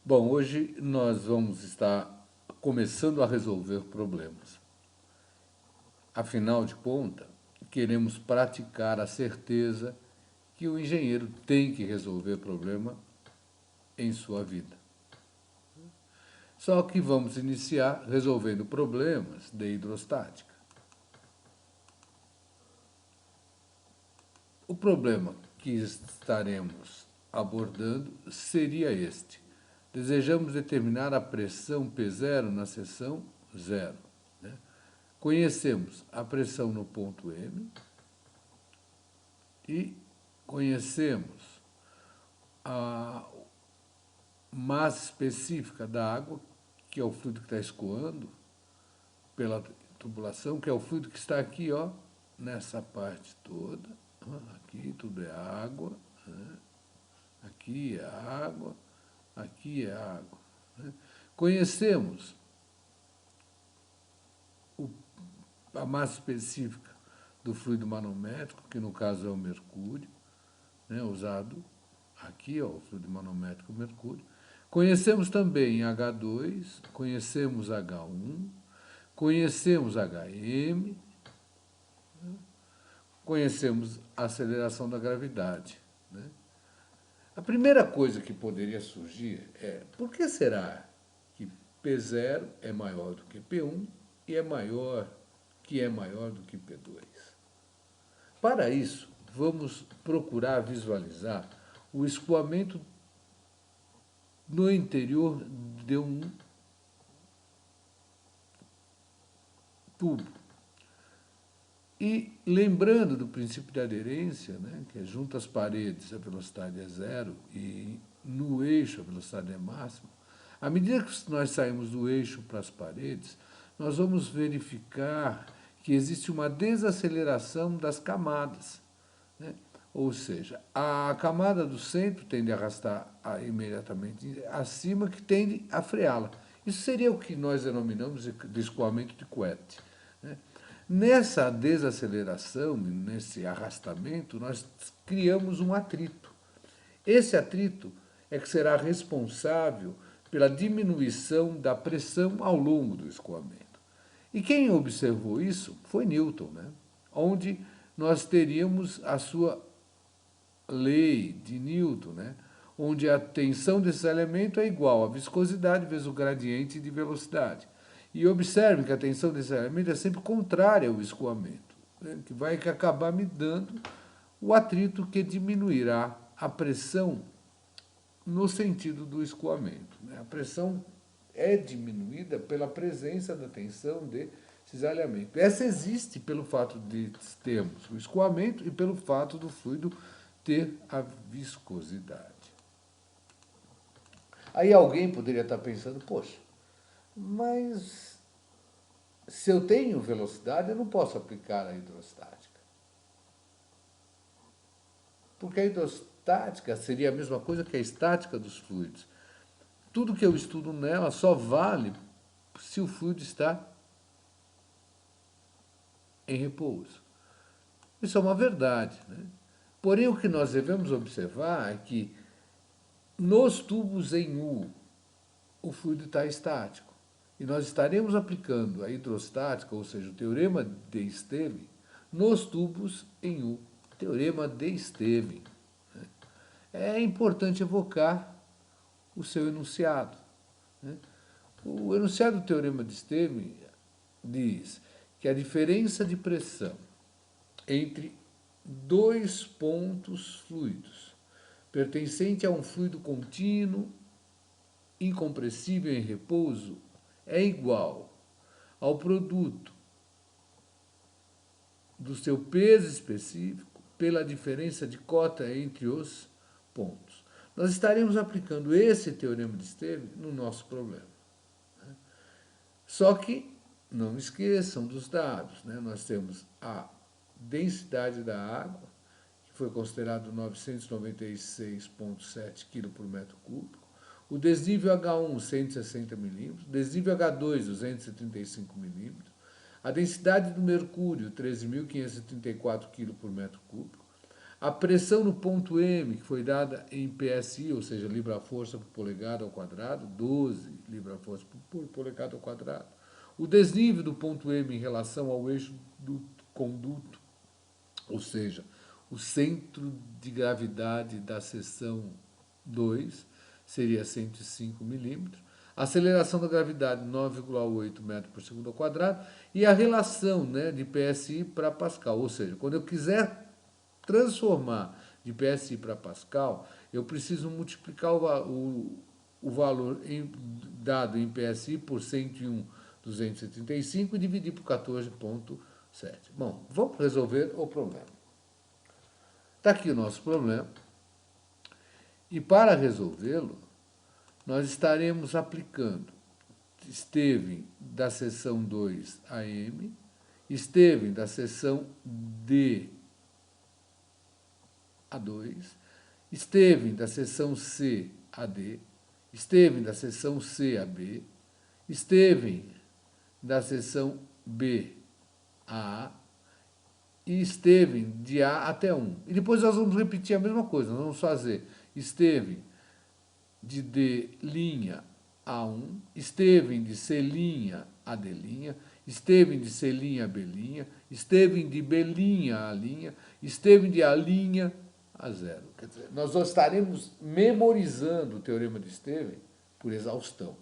Bom, hoje nós vamos estar começando a resolver problemas. Afinal de contas, queremos praticar a certeza que o engenheiro tem que resolver problema em sua vida. Só que vamos iniciar resolvendo problemas de hidrostática. O problema que estaremos abordando seria este. Desejamos determinar a pressão P0 na seção 0. Né? Conhecemos a pressão no ponto M e conhecemos a massa específica da água, que é o fluido que está escoando pela tubulação, que é o fluido que está aqui, ó, nessa parte toda. Aqui tudo é água, né? Aqui é água, aqui é água. Né? Conhecemos a massa específica do fluido manométrico, que no caso é o mercúrio, né, usado aqui, ó, o fluido manométrico mercúrio. Conhecemos também H2, conhecemos H1, conhecemos HM, conhecemos a aceleração da gravidade. Né? A primeira coisa que poderia surgir é por que será que P0 é maior do que P1 e é maior do que P2? Para isso, vamos procurar visualizar o escoamento no interior de um tubo. E lembrando do princípio de aderência, né, que é junto às paredes a velocidade é zero e no eixo a velocidade é máxima, à medida que nós saímos do eixo para as paredes, nós vamos verificar que existe uma desaceleração das camadas. Né? Ou seja, a camada do centro tende a arrastar imediatamente acima, que tende a freá-la. Isso seria o que nós denominamos de escoamento de Couette. Né? Nessa desaceleração, nesse arrastamento, nós criamos um atrito. Esse atrito é que será responsável pela diminuição da pressão ao longo do escoamento. E quem observou isso foi Newton, né? Onde nós teríamos a sua lei de Newton, né? Onde a tensão desse elemento é igual à viscosidade vezes o gradiente de velocidade. E observe que a tensão desse elemento é sempre contrária ao escoamento, né? Que vai acabar me dando o atrito que diminuirá a pressão no sentido do escoamento. Né? A pressão é diminuída pela presença da tensão de cisalhamento. Essa existe pelo fato de termos o escoamento e pelo fato do fluido ter a viscosidade. Aí alguém poderia estar pensando, poxa, mas se eu tenho velocidade, eu não posso aplicar a hidrostática. Porque a hidrostática seria a mesma coisa que a estática dos fluidos. Tudo que eu estudo nela só vale se o fluido está em repouso. Isso é uma verdade. Né? Porém, o que nós devemos observar é que nos tubos em U, o fluido está estático. E nós estaremos aplicando a hidrostática, ou seja, o teorema de Stevin, nos tubos em U. Teorema de Stevin. Né? É importante evocar o seu enunciado. Né? O enunciado do teorema de Stevin diz que a diferença de pressão entre dois pontos fluidos pertencente a um fluido contínuo, incompressível em repouso, é igual ao produto do seu peso específico pela diferença de cota entre os pontos. Nós estaremos aplicando esse teorema de Stevin no nosso problema. Só que não esqueçam dos dados. Né? Nós temos a densidade da água, que foi considerado 996,7 kg por metro cúbico, o desnível H1, 160 milímetros, desnível H2, 235 milímetros, a densidade do mercúrio, 13.534 kg por metro cúbico, A pressão no ponto M, que foi dada em PSI, ou seja, libra-força por polegada ao quadrado, 12 libra-força por polegada ao quadrado. O desnível do ponto M em relação ao eixo do conduto, ou seja, o centro de gravidade da seção 2 seria 105 milímetros. A aceleração da gravidade, 9,8 metros por segundo ao quadrado. E a relação, né, de PSI para Pascal, ou seja, quando eu quiser transformar de PSI para Pascal, eu preciso multiplicar o valor dado em PSI por 101,275 e dividir por 14,7. Bom, vamos resolver o problema. Está aqui o nosso problema. E para resolvê-lo, nós estaremos aplicando Esteven da seção 2 a M, Esteven da seção D a 2, Esteven da seção C a D, Esteven da seção C a B, Esteven da seção B a A e Esteven de A até 1. E depois nós vamos repetir a mesma coisa, nós vamos fazer Esteven de D' a 1, Esteven de C' a D', Esteven de C' a B', Esteven de B' a A', Esteven de A' a 0. Quer dizer, nós estaremos memorizando o teorema de Esteven por exaustão.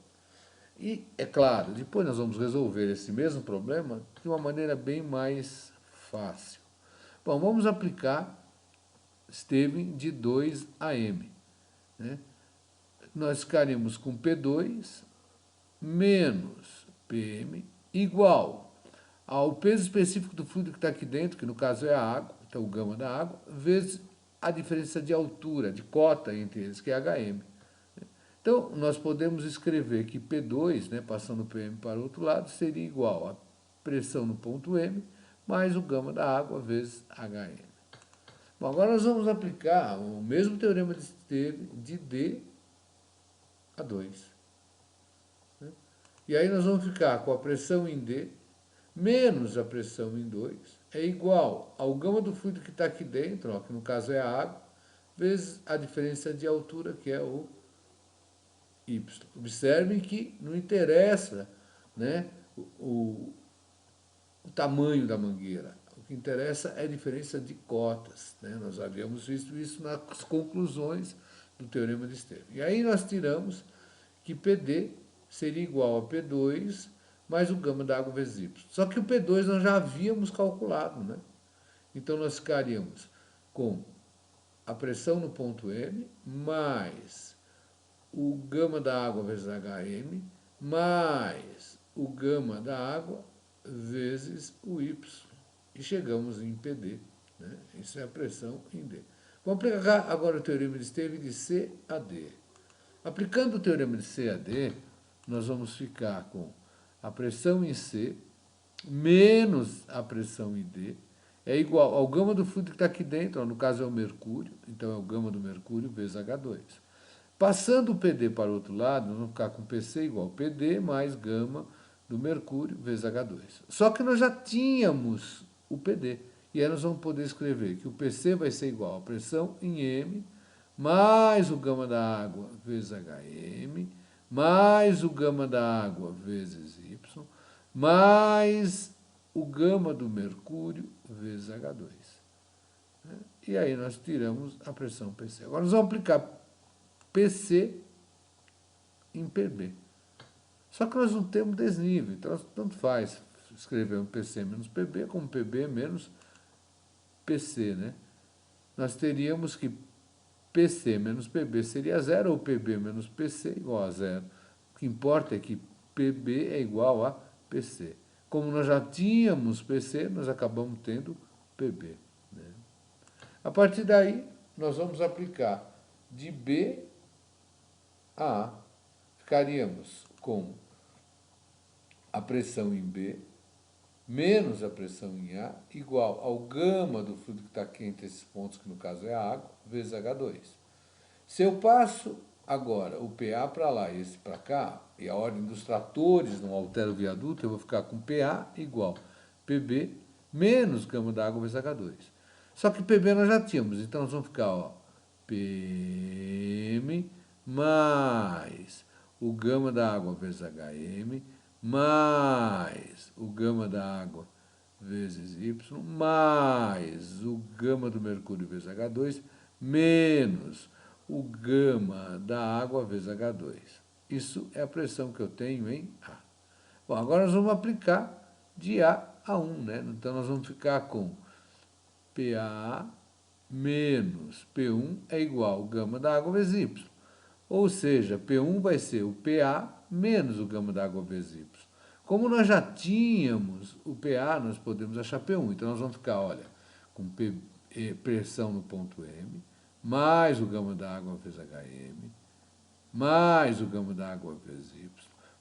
E, é claro, depois nós vamos resolver esse mesmo problema de uma maneira bem mais fácil. Bom, vamos aplicar Esteven de 2 a M, né? Nós ficaremos com P2 menos PM igual ao peso específico do fluido que está aqui dentro, que no caso é a água, então o gama da água, vezes a diferença de altura, de cota entre eles, que é HM. Então, nós podemos escrever que P2, né, passando o PM para o outro lado, seria igual a pressão no ponto M mais o gama da água vezes HM. Bom, agora nós vamos aplicar o mesmo teorema de Esteven de D a 2. E aí nós vamos ficar com a pressão em D menos a pressão em 2 é igual ao gama do fluido que está aqui dentro, ó, que no caso é a água, vezes a diferença de altura, que é o Y. Observem que não interessa, né, o tamanho da mangueira. O que interessa é a diferença de cotas, né? Nós havíamos visto isso nas conclusões do teorema de Esteven. E aí nós tiramos que PD seria igual a P2 mais o gama da água vezes Y. Só que o P2 nós já havíamos calculado, né? Então nós ficaríamos com a pressão no ponto M mais o gama da água vezes HM mais o gama da água vezes o Y. E chegamos em PD, né? Isso é a pressão em D. Vamos aplicar agora o teorema de Esteven de C a D. Aplicando o teorema de C a D, nós vamos ficar com a pressão em C menos a pressão em D é igual ao gama do fluido que está aqui dentro, ó, no caso é o mercúrio, então é o gama do mercúrio vezes H2. Passando o PD para o outro lado, nós vamos ficar com PC igual a PD mais gama do mercúrio vezes H2. Só que nós já tínhamos o PD, e aí nós vamos poder escrever que o PC vai ser igual a pressão em M mais o gama da água vezes HM, mais o gama da água vezes Y, mais o gama do mercúrio vezes H2. E aí nós tiramos a pressão PC. Agora nós vamos aplicar PC em PB. Só que nós não temos desnível, então tanto faz escrever um PC menos PB como PB menos PC, né? Nós teríamos que PC menos PB seria 0, ou PB menos PC igual a 0. O que importa é que PB é igual a PC. Como nós já tínhamos PC, nós acabamos tendo PB, né? A partir daí, nós vamos aplicar de B a A. Ficaríamos com a pressão em B menos a pressão em A igual ao gama do fluido que está aqui entre esses pontos, que no caso é a água, vezes H2. Se eu passo agora o PA para lá e esse para cá, e a ordem dos tratores não altera o viaduto, eu vou ficar com PA igual PB menos gama da água vezes H2. Só que PB nós já tínhamos, então nós vamos ficar, ó, PM mais o gama da água vezes HM, mais o gama da água vezes Y, mais o gama do mercúrio vezes H2, menos o gama da água vezes H2. Isso é a pressão que eu tenho em A. Bom, agora nós vamos aplicar de A a 1, né? Então nós vamos ficar com PA menos P1 é igual ao gama da água vezes Y. Ou seja, P1 vai ser o PA menos o gama da água vezes Y. Como nós já tínhamos o PA, nós podemos achar P1. Então nós vamos ficar, olha, com pressão no ponto M, mais o gama da água vezes HM, mais o gama da água vezes Y,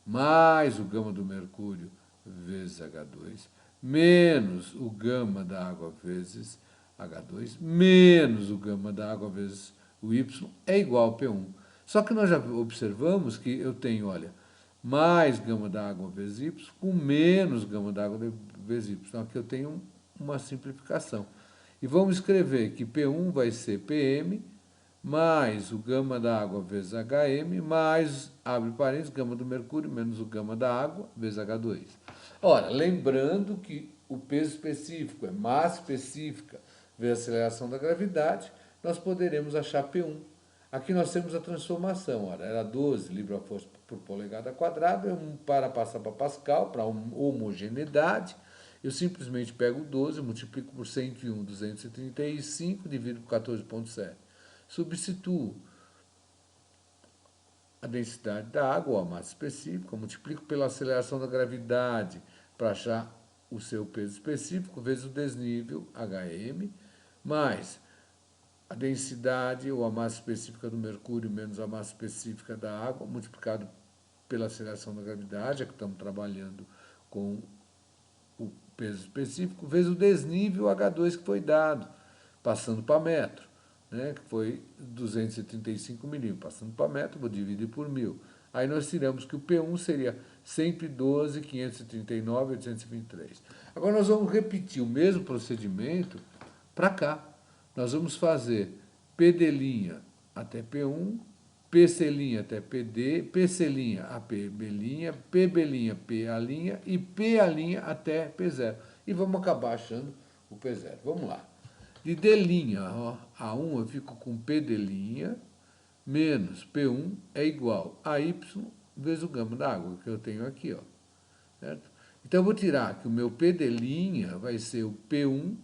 mais o gama do mercúrio vezes H2, menos o gama da água vezes H2, menos o gama da água vezes o Y, é igual a P1. Só que nós já observamos que eu tenho, olha, mais gama da água vezes Y com menos gama da água vezes Y. Então, aqui eu tenho uma simplificação. E vamos escrever que P1 vai ser PM mais o gama da água vezes HM, mais, abre parênteses, gama do mercúrio menos o gama da água vezes H2. Ora, lembrando que o peso específico é massa específica vezes a aceleração da gravidade, nós poderemos achar P1. Aqui nós temos a transformação, ora, era 12 libra-força por polegada quadrada, para passar para Pascal, para homogeneidade, eu simplesmente pego 12, multiplico por 101, 235, divido por 14,7. Substituo a densidade da água, ou a massa específica, multiplico pela aceleração da gravidade para achar o seu peso específico, vezes o desnível, HM, mais a densidade ou a massa específica do mercúrio menos a massa específica da água, multiplicado pela aceleração da gravidade, é que estamos trabalhando com o peso específico, vezes o desnível H2 que foi dado, passando para metro, né, que foi 235 milímetros, passando para metro, vou dividir por 1.000. Aí nós tiramos que o P1 seria 112, 539, 823. Agora nós vamos repetir o mesmo procedimento para cá. Nós vamos fazer PD' até P1, PC' até PD, PC' a PB', PB' PA' e PA' até P0. E vamos acabar achando o P0. Vamos lá. De D', ó, a 1 eu fico com PD' menos P1 é igual a Y vezes o gama da água, que eu tenho aqui, ó. Certo? Então eu vou tirar que o meu PD' vai ser o P1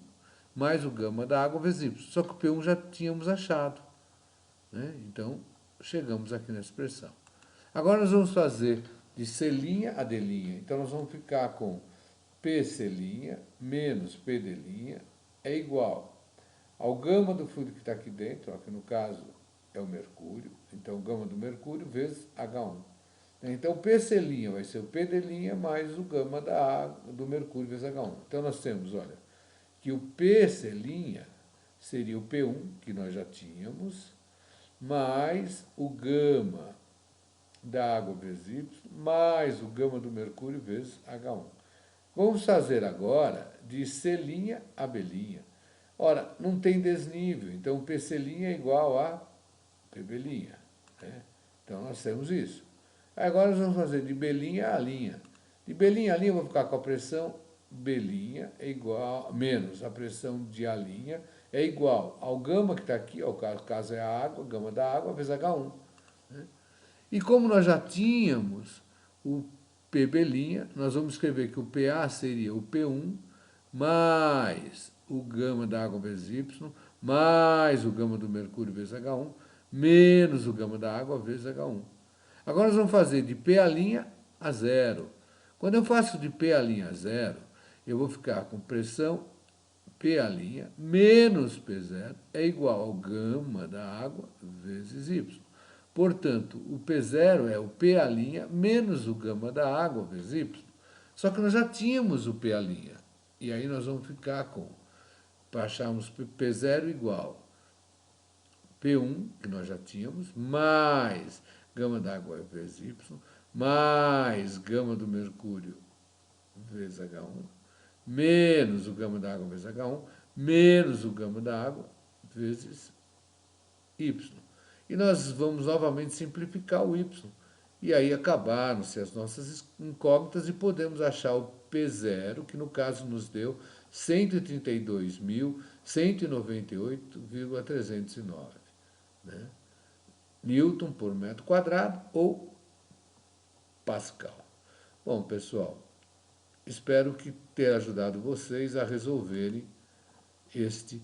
mais o gama da água vezes Y. Só que o P1 já tínhamos achado, né? Então, chegamos aqui nessa expressão. Agora nós vamos fazer de C' a D'. Então, nós vamos ficar com PC' menos PD' é igual ao gama do fluido que está aqui dentro, ó, que no caso é o mercúrio. Então, o gama do mercúrio vezes H1. Então, o PC' vai ser o PD' mais o gama do mercúrio vezes H1. Então, nós temos, olha, que o PC' seria o P1, que nós já tínhamos, mais o gama da água vezes Y, mais o gama do mercúrio vezes H1. Vamos fazer agora de C' a B'. Ora, não tem desnível, então o PC' é igual a PB'. Né? Então, nós temos isso. Agora, nós vamos fazer de B' a A'. De B' a A', eu vou ficar com a pressão B' é igual, menos a pressão de A' é igual ao gama que está aqui, o caso é a água, gama da água, vezes H1. Né? E como nós já tínhamos o PB', nós vamos escrever que o PA seria o P1 mais o gama da água vezes Y, mais o gama do mercúrio vezes H1, menos o gama da água vezes H1. Agora nós vamos fazer de PA' a zero. Quando eu faço de PA' a zero, eu vou ficar com pressão PA' menos P0 é igual ao gama da água vezes Y. Portanto, o P0 é o PA' menos o gama da água vezes Y. Só que nós já tínhamos o PA'. E aí nós vamos ficar com, para acharmos P0 igual P1, que nós já tínhamos, mais gama da água vezes Y, mais gama do mercúrio vezes H1, menos o gama da água vezes H1, menos o gama da água, vezes y. E nós vamos novamente simplificar o y. E aí acabaram-se as nossas incógnitas e podemos achar o P0, que no caso nos deu 132.198,309, né? Newton por metro quadrado ou Pascal. Bom, pessoal, espero que tenha ajudado vocês a resolverem este